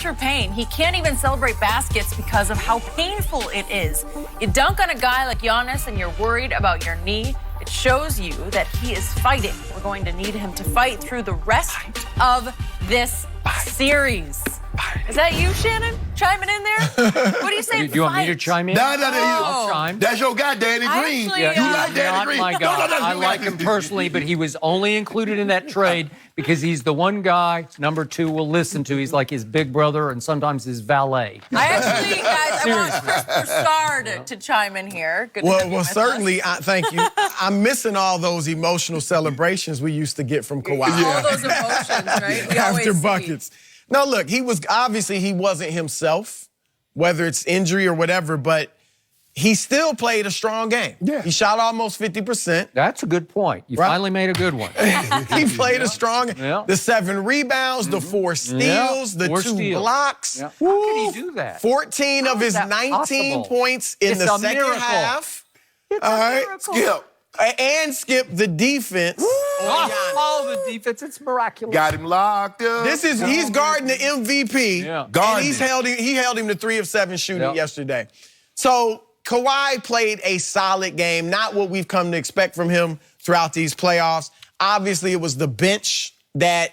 pain. He can't even celebrate baskets because of how painful it is. You dunk on a guy like Giannis and you're worried about your knee. It shows you that he is fighting. We're going to need him to fight through the rest of this series. Is that you, Shannon, chiming in there? What do you say? Do you want me to chime in? No. I'll chime. That's your guy, Danny Green. Actually, You like Danny Not Green? my guy. No, I like him personally, but he was only included in that trade because he's the one guy number 2 will listen to. He's like his big brother and sometimes his valet. I actually, guys, I want Chris Broussard to chime in here. Good to have you Well, with certainly, us. thank you. I'm missing all those emotional celebrations we used to get from Kawhi. All those emotions, right? We always After see. buckets. No, look, he wasn't himself, whether it's injury or whatever, but he still played a strong game. Yeah. He shot almost 50%. That's a good point. You finally made a good one. He played a strong Yeah. The 7 rebounds, the 4 steals, the 4 2 steals. blocks. Yeah. How can he do that? 14 of his that 19 possible? points in It's the a second miracle. half. It's All a right, miracle. Skip. And Skip the defense. Oh, the defense, it's miraculous. Got him locked up. He's guarding the MVP. Yeah. And Guarding he held him to 3 of 7 shooting Yep. yesterday. So Kawhi played a solid game, not what we've come to expect from him throughout these playoffs. Obviously, it was the bench that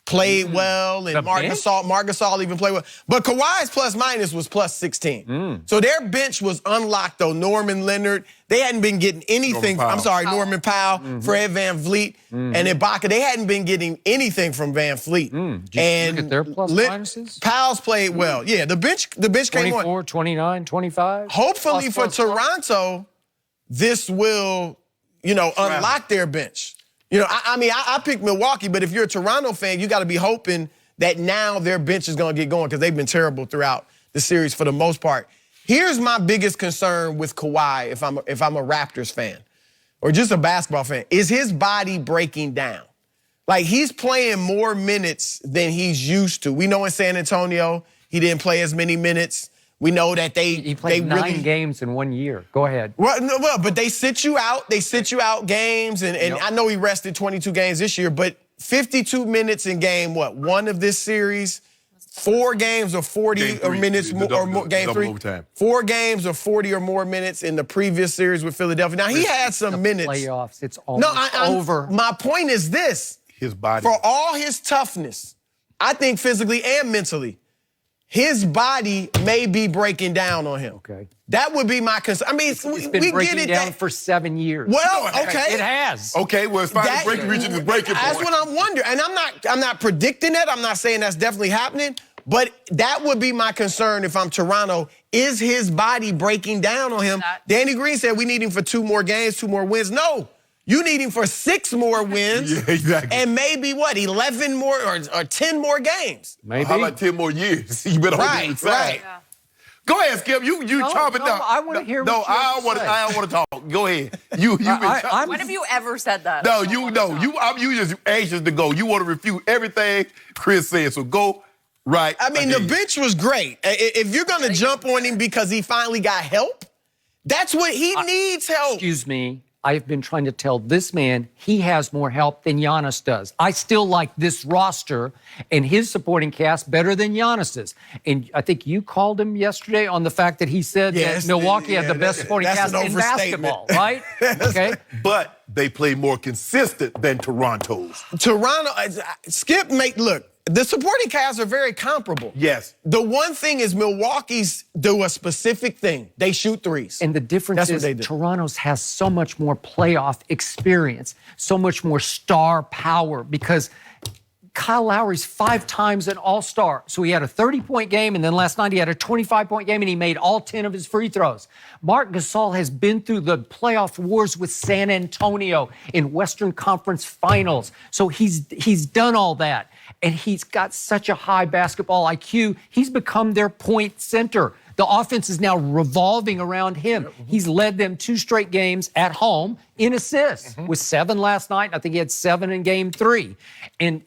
played well, and The Marc bench? Gasol even played well. But Kawhi's plus minus was plus 16. So their bench was unlocked, though. Norman Leonard, they hadn't been getting anything. Norman Powell, Fred VanVleet, and Ibaka. They hadn't been getting anything from VanVleet. Did you And look at their plus minuses? Powell's played well. Yeah, the bench came on. 24, 29, 25. Hopefully Plus, for plus, plus. Toronto, this will, unlock their bench. I picked Milwaukee, but if you're a Toronto fan, you got to be hoping that now their bench is going to get going because they've been terrible throughout the series for the most part. Here's my biggest concern with Kawhi if I'm a Raptors fan or just a basketball fan. Is his body breaking down? Like, he's playing more minutes than he's used to. We know in San Antonio, he didn't play as many minutes. We know that He played 9 really games in 1 year. Go ahead. Well, but they sit you out. They sit you out games, and Yep. I know he rested 22 games this year, but 52 minutes in game, 1 of this series, 4 games of 40 Game or three, minutes the more, double- game double 3. overtime. 4 games of 40 or more minutes in the previous series with Philadelphia. Now, he had some minutes. Playoffs, it's almost I'm over. My point is this. His body. For all his toughness, I think physically and mentally, his body may be breaking down on him. Okay. That would be my concern. I mean, It's we been get breaking it down that, for 7 years. well, okay. It has. Okay, well, it's finally reaching the breaking point. That's what I'm wondering. And I'm not predicting that. I'm not saying that's definitely happening. But that would be my concern if I'm Toronto. Is his body breaking down on him? Danny Green said we need him for 2 more games, 2 more wins. No. You need him for 6 more wins. Yeah, exactly. And maybe 11 more or 10 more games. Maybe. How about 10 more years? You better hold it Right, inside. right. Yeah. Go ahead, Skip. You chomp it no, down. I wanna hear No, what you have to say. I don't want to talk. Go ahead. You been chomping. When have you ever said that? No, you just anxious to go. You want to refute everything Chris said. So go right. I mean, the ahead. bench was great. If you're going to jump on him because he finally got help, that's what he needs help. Excuse me. I've been trying to tell this man he has more help than Giannis does. I still like this roster and his supporting cast better than Giannis's. And I think you called him yesterday on the fact that he said that Milwaukee had the best supporting that's cast an in overstatement. basketball, right? Okay. But they play more consistent than Toronto's. Toronto, Skip, look, the supporting casts are very comparable. Yes. The one thing is Milwaukee's do a specific thing. They shoot threes. And the difference That's what is they do. Toronto's has so much more playoff experience, so much more star power because Kyle Lowry's 5 times an all-star. So he had a 30-point game, and then last night he had a 25-point game, and he made all 10 of his free throws. Marc Gasol has been through the playoff wars with San Antonio in Western Conference Finals. So he's done all that, and he's got such a high basketball IQ. He's become their point center. The offense is now revolving around him. He's led them 2 straight games at home in assists with 7 last night. I think he had 7 in game 3. And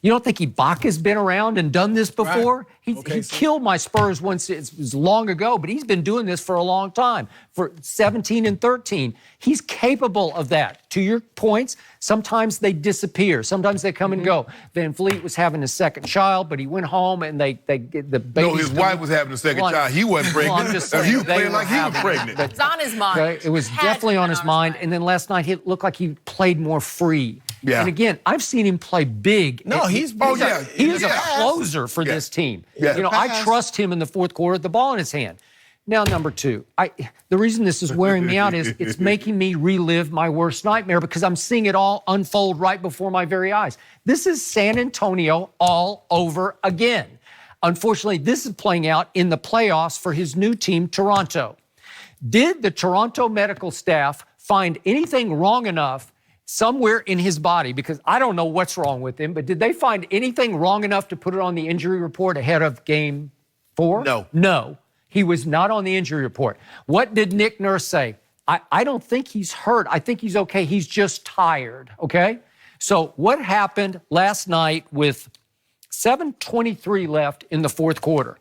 You don't think Ibaka's been around and done this before? Right. He killed my Spurs once, it was long ago, but he's been doing this for a long time, for 17 and 13. He's capable of that. To your points, sometimes they disappear. Sometimes they come and go. Van Vliet was having his second child, but he went home and the baby. No, his wife was having a second child. He wasn't pregnant. Well, I'm just saying, he was they playing were like he was having pregnant. it, It's on his mind. Okay? It was definitely on his mind. And then last night, it looked like he played more free. Yeah. And again, I've seen him play big. No, And he's he is a Yeah. closer for this team. Yeah. You know, I trust him in the fourth quarter with the ball in his hand. Now, number two, the reason this is wearing me out is it's making me relive my worst nightmare because I'm seeing it all unfold right before my very eyes. This is San Antonio all over again. Unfortunately, this is playing out in the playoffs for his new team, Toronto. Did the Toronto medical staff find anything wrong enough somewhere in his body, because I don't know what's wrong with him, but did they find anything wrong enough to put it on the injury report ahead of game 4? No. No, he was not on the injury report. What did Nick Nurse say? I don't think he's hurt. I think he's okay. He's just tired, okay? So what happened last night with 7:23 left in the fourth quarter?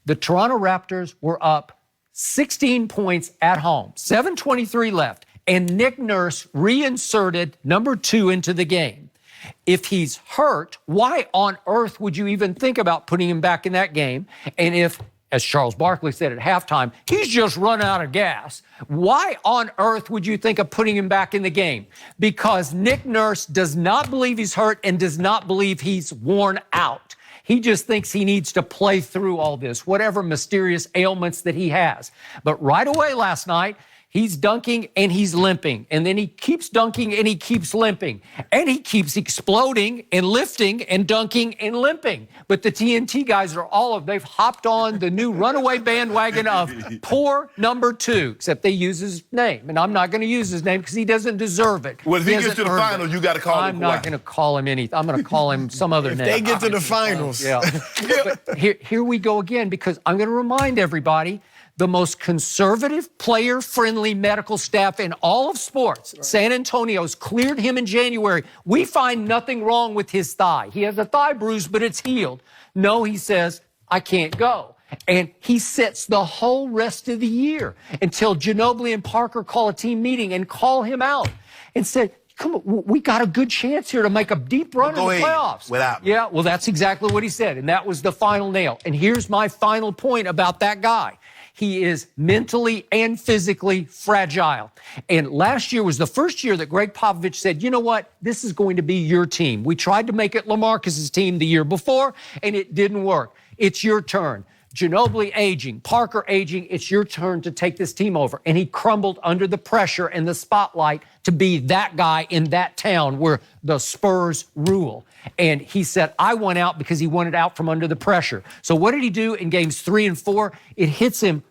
The Toronto Raptors were up 16 points at home, 7:23 left. And Nick Nurse reinserted number 2 into the game. If he's hurt, why on earth would you even think about putting him back in that game? And if, as Charles Barkley said at halftime, he's just run out of gas, why on earth would you think of putting him back in the game? Because Nick Nurse does not believe he's hurt and does not believe he's worn out. He just thinks he needs to play through all this, whatever mysterious ailments that he has. But right away last night, he's dunking and he's limping. And then he keeps dunking and he keeps limping. And he keeps exploding and lifting and dunking and limping. But the TNT guys they've hopped on the new runaway bandwagon of poor number 2, except they use his name. And I'm not going to use his name because he doesn't deserve it. Well, if he gets hasn't to the earned finals, it. you got to call him I'm not going to call him anything. I'm going to call him some other name. They get to the finals. Yeah. But here we go again, because I'm going to remind everybody, the most conservative, player-friendly medical staff in all of sports. Right. San Antonio's cleared him in January. We find nothing wrong with his thigh. He has a thigh bruise, but it's healed. No, he says, I can't go. And he sits the whole rest of the year until Ginobili and Parker call a team meeting and call him out and said, come on, we got a good chance here to make a deep run in the playoffs. Yeah, well, that's exactly what he said, and that was the final nail. And here's my final point about that guy. He is mentally and physically fragile. And last year was the first year that Greg Popovich said, you know what, this is going to be your team. We tried to make it LaMarcus's team the year before, and it didn't work. It's your turn. Ginobili aging, Parker aging, it's your turn to take this team over. And he crumbled under the pressure and the spotlight to be that guy in that town where the Spurs rule. And he said, I went out because he wanted out from under the pressure. So what did he do in games 3 and 4? It hits him,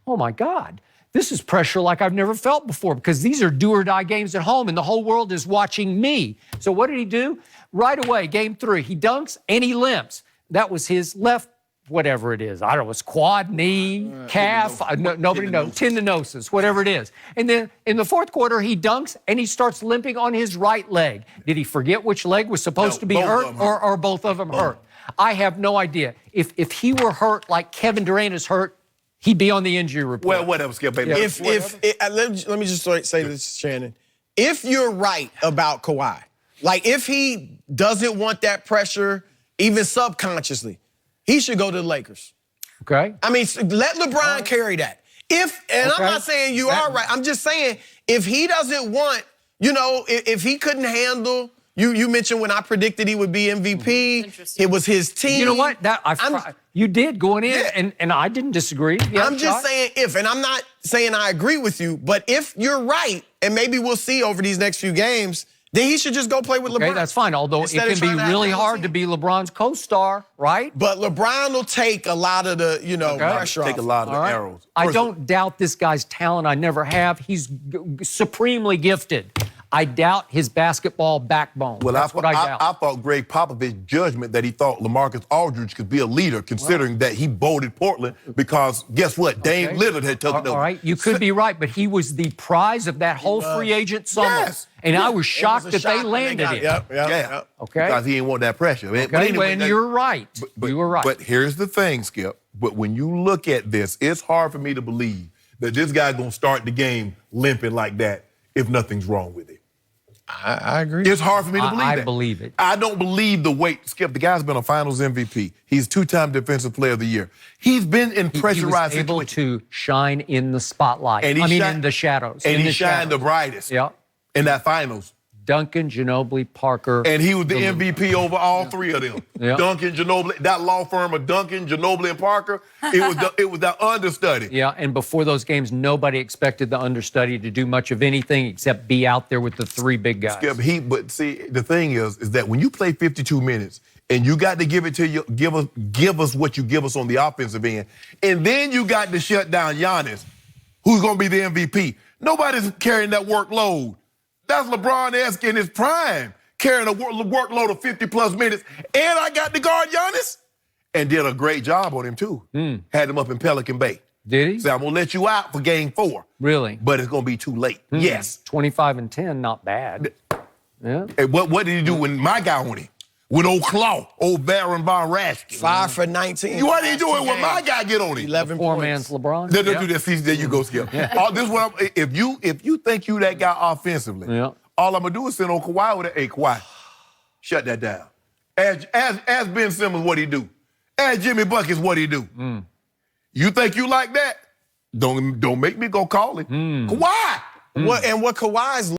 oh my God, this is pressure like I've never felt before, because these are do or die games at home and the whole world is watching me. So what did he do? Right away, game 3, he dunks and he limps. That was his left, whatever it is. I don't know, it's quad, knee, calf, nobody knows, tendinosis, whatever it is. And then in the fourth quarter, he dunks and he starts limping on his right leg. Did he forget which leg was supposed to be hurt, or both of them hurt? I have no idea. If he were hurt like Kevin Durant is hurt, he'd be on the injury report. Well, whatever, Skip, baby. Yeah. Let me just say this, Shannon. If you're right about Kawhi, like if he doesn't want that pressure, even subconsciously, he should go to the Lakers. Okay. I mean, let LeBron carry that. I'm not saying you are right. I'm just saying if he doesn't want, if he couldn't handle, you mentioned when I predicted he would be MVP, it was his team. You know what? You did going in, and I didn't disagree. I'm just saying and I'm not saying I agree with you, but if you're right, and maybe we'll see over these next few games, then he should just go play with LeBron. Okay, that's fine. Although it can be really hard to be LeBron's co-star, right? But LeBron will take a lot of the, pressure off. Take a lot of the arrows. I don't doubt this guy's talent. I never have. He's supremely gifted. I doubt his basketball backbone. Well, That's what I doubt. I thought Greg Popovich's judgment that he thought LaMarcus Aldridge could be a leader, considering that he bolted Portland because guess what? Dame Lillard had taken over. All right, you could be right, but he was the prize of that whole free agent summer. Yes. And I was shocked that shock they when landed it. Yeah. Okay. Because he didn't want that pressure. Okay, But anyway, and you're right. You were right. But here's the thing, Skip. But when you look at this, it's hard for me to believe that this guy's going to start the game limping like that if nothing's wrong with it. I agree. It's hard for me to believe that. I believe it. I don't believe the weight. Skip, the guy's been a Finals MVP. He's 2-time Defensive Player of the Year. He's been in pressurized He was able situations. to shine in the spotlight. And in the shadows. And in he the shined the shadows. brightest Yep. in that Finals. Duncan, Ginobili, Parker. And he was the MVP over all three of them. Yeah. Duncan, Ginobili, that law firm of Duncan, Ginobili, and Parker, it was the understudy. Yeah, and before those games, nobody expected the understudy to do much of anything except be out there with the three big guys. Skip, but see, the thing is that when you play 52 minutes and you got to give it to you, give us what you give us on the offensive end, and then you got to shut down Giannis, who's going to be the MVP. Nobody's carrying that workload. That's LeBron-esque in his prime, carrying a workload of 50-plus minutes. And I got to guard Giannis. And did a great job on him, too. Had him up in Pelican Bay. Did he? Said, I'm going to let you out for game 4. Really? But it's going to be too late. Yes. 25 and 10, not bad. Yeah. And what did he do when my guy on him? With old Claw, old Baron Von Raschke. 5 for 19. What did he do it when my guy get on him? 11 Poor points. man's LeBron. Don't do this. There you go, Skip. If you think you that guy offensively, all I'm gonna do is send old Kawhi with it. Hey, Kawhi, shut that down. Ask Ben Simmons what he do. Ask Jimmy Buckets what he do. You think you like that? Don't make me go call him. Kawhi. What Kawhi's